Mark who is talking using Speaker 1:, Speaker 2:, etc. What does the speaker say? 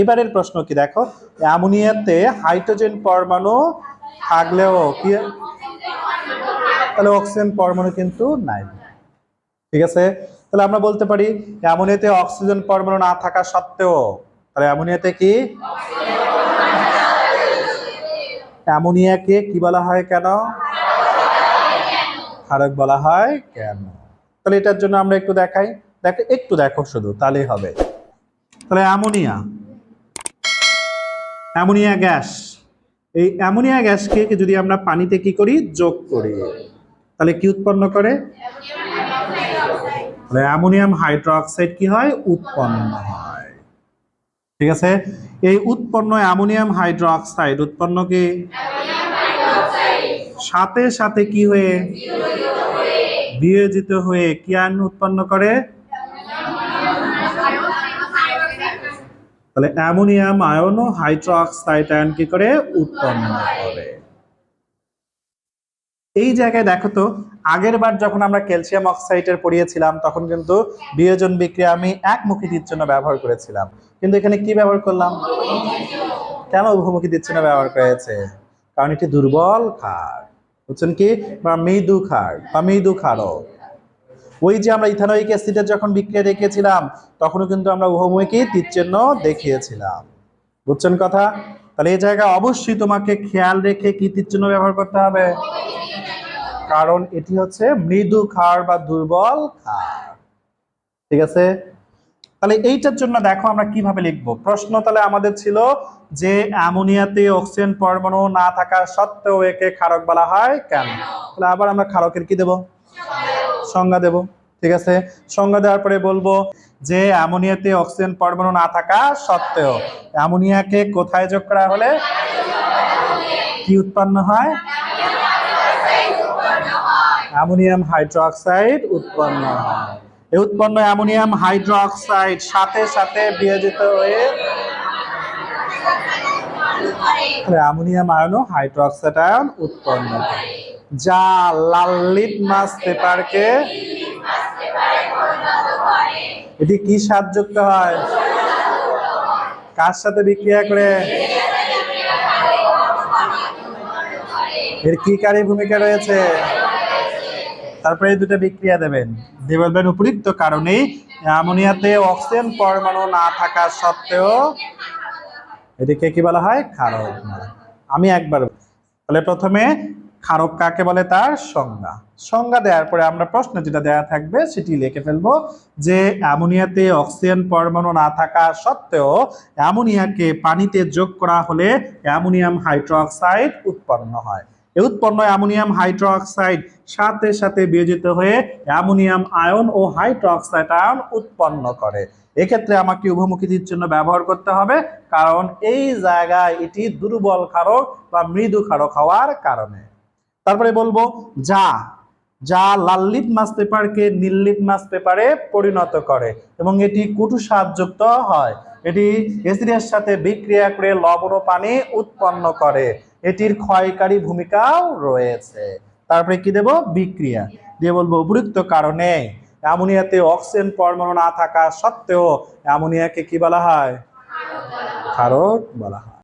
Speaker 1: এবারের প্রশ্ন কি দেখো, অ্যামোনিয়াতে হাইড্রোজেন পরমাণু থাকলেও কি, তাহলে অক্সিজেন পরমাণু কিন্তু নাই। ঠিক আছে, তাহলে আমরা বলতে পারি অ্যামোনিয়াতে অক্সিজেন পরমাণু না থাকা সত্ত্বেও, তাহলে অ্যামোনিয়াতে কি, অ্যামোনিয়াকে কি বলা হয় কেন, ক্ষারক বলা হয় কেন? তাহলে এটার জন্য আমরা একটু দেখাই, একটু দেখো শুধু তাহলেই হবে। তাহলে অ্যামোনিয়া গ্যাস, এই অ্যামোনিয়া গ্যাসকে যদি আমরা পানিতে কি করি, যোগ করি, তাহলে কি উৎপন্ন করে, অ্যামোনিয়াম হাইড্রোক্সাইড কি হয়, উৎপন্ন হয়। ঠিক আছে, এই উৎপন্ন অ্যামোনিয়াম হাইড্রোক্সাইড উৎপন্ন কি সাথে সাথে কি হয়ে বিয়োজিত হয়ে কি আয়ন উৎপন্ন করে, তাহলে অ্যামোনিয়াম আয়ন ও হাইড্রোক্সাইড আয়ন কি করে, উৎপন্ন করে। এই জায়গায় দেখো তো, আগের বার যখন আমরা ক্যালসিয়াম অক্সাইডের পড়িয়েছিলাম তখন কিন্তু বিয়োজন বিক্রিয়া আমি একমুখী তীর-চিহ্ন ব্যবহার করেছিলাম, কিন্তু এখানে কি ব্যবহার করলাম, কেন উভমুখী তীর-চিহ্ন ব্যবহার করেছে, কারণ এটি দুর্বল ক্ষার, বুঝছেন কি, বা মৃদু ক্ষার বা মৃদু ক্ষারক। ওই যে আমরা ইথানোয়িক অ্যাসিডের যখন বিক্রিয়া দেখিয়েছিলাম তখনও কিন্তু আমরা উভমুখী তীর-চিহ্ন দেখিয়েছিলাম, বুঝছেন কথা। তাহলে এই জায়গায় অবশ্যই তোমাকে খেয়াল রেখে কি তীর-চিহ্ন ব্যবহার করতে হবে, কারণ এটি হচ্ছে মৃদু ক্ষার বা দুর্বল ক্ষার। ঠিক আছে, তাহলে এইটার জন্য দেখো আমরা কিভাবে লিখবো। প্রশ্ন তাহলে আমাদের ছিল যে অ্যামোনিয়াতে অক্সিজেন পরমাণু না থাকা সত্ত্বেও একে ক্ষারক বলা হয় কেন। তাহলে আবার আমরা ক্ষারকের কি দেব, সংজ্ঞা দেব। ঠিক আছে, সংজ্ঞা দেওয়ার পরে বলবো যে অ্যামোনিয়াতে অক্সিজেন পরমাণু না থাকা সত্ত্বেও অ্যামোনিয়াকে কোথায় যোগ করা হলে কি উৎপন্ন হয়, অ্যামোনিয়াম হাইড্রোক্সাইড উৎপন্ন হয়। এই উৎপন্ন অ্যামোনিয়াম হাইড্রোক্সাইড সাথে সাথে বিয়োজিত হয়ে অ্যামোনিয়াম আয়ন ও হাইড্রোক্সাইড আয়ন উৎপন্ন করে, যা লাল লিটমাস পেপারকে, এটি কি স্বাদযুক্ত হয়, কার সাথে বিক্রিয়া করে, এর কি কারী ভূমিকা রয়েছে, তারপরে এই দুটো বিক্রিয়া দেবেন, দিয়ে বলবেন উপরিক্ত কারণে অ্যামোনিয়াতে অক্সিজেন পরমাণু না থাকা সত্ত্বেও এটিকে কি বলা হয়, ক্ষারক। আমি একবার, তাহলে প্রথমে ক্ষারক কাকে বলে তার সংজ্ঞা দেওয়ার পরে আমরা প্রশ্ন যেটা দেওয়া থাকবে সেটি লিখে ফেলবো যে অ্যামোনিয়াতে অক্সিজেন পরমাণু না থাকা সত্ত্বেও অ্যামোনিয়াকে পানিতে যোগ করা হলে অ্যামোনিয়াম হাইড্রোক্সাইড উৎপন্ন হয়। এই উৎপন্ন অ্যামোনিয়াম হাইড্রোক্সাইড সাথে সাথে বিয়োজিত হয়ে অ্যামোনিয়াম আয়ন ও হাইড্রোক্সাইড আয়ন উৎপন্ন করে। এক্ষেত্রে আমাকে উভমুখী তীর-চিহ্ন ব্যবহার করতে হবে, কারণ এই জায়গায় এটি দুর্বল ক্ষারক বা মৃদু ক্ষারক হওয়ার কারণে। তারপরে বলবো যা লাল লিটমাস পেপারকে নীল লিটমাস পেপারে পরিণত করে এবং এটি কটু স্বাদযুক্ত হয়। এটি অ্যাসিডের সাথে বিক্রিয়া করে লবণ ও পানি উৎপন্ন করে, এটির ক্ষয়কারী ভূমিকাও রয়েছে। তারপরে কি দেব, বিক্রিয়া দিয়ে বলবো উপযুক্ত কারণে অ্যামোনিয়াতে অক্সিজেন পরমাণু না থাকা সত্ত্বেও অ্যামোনিয়াকে কি বলা হয়, ক্ষারক বলা হয়।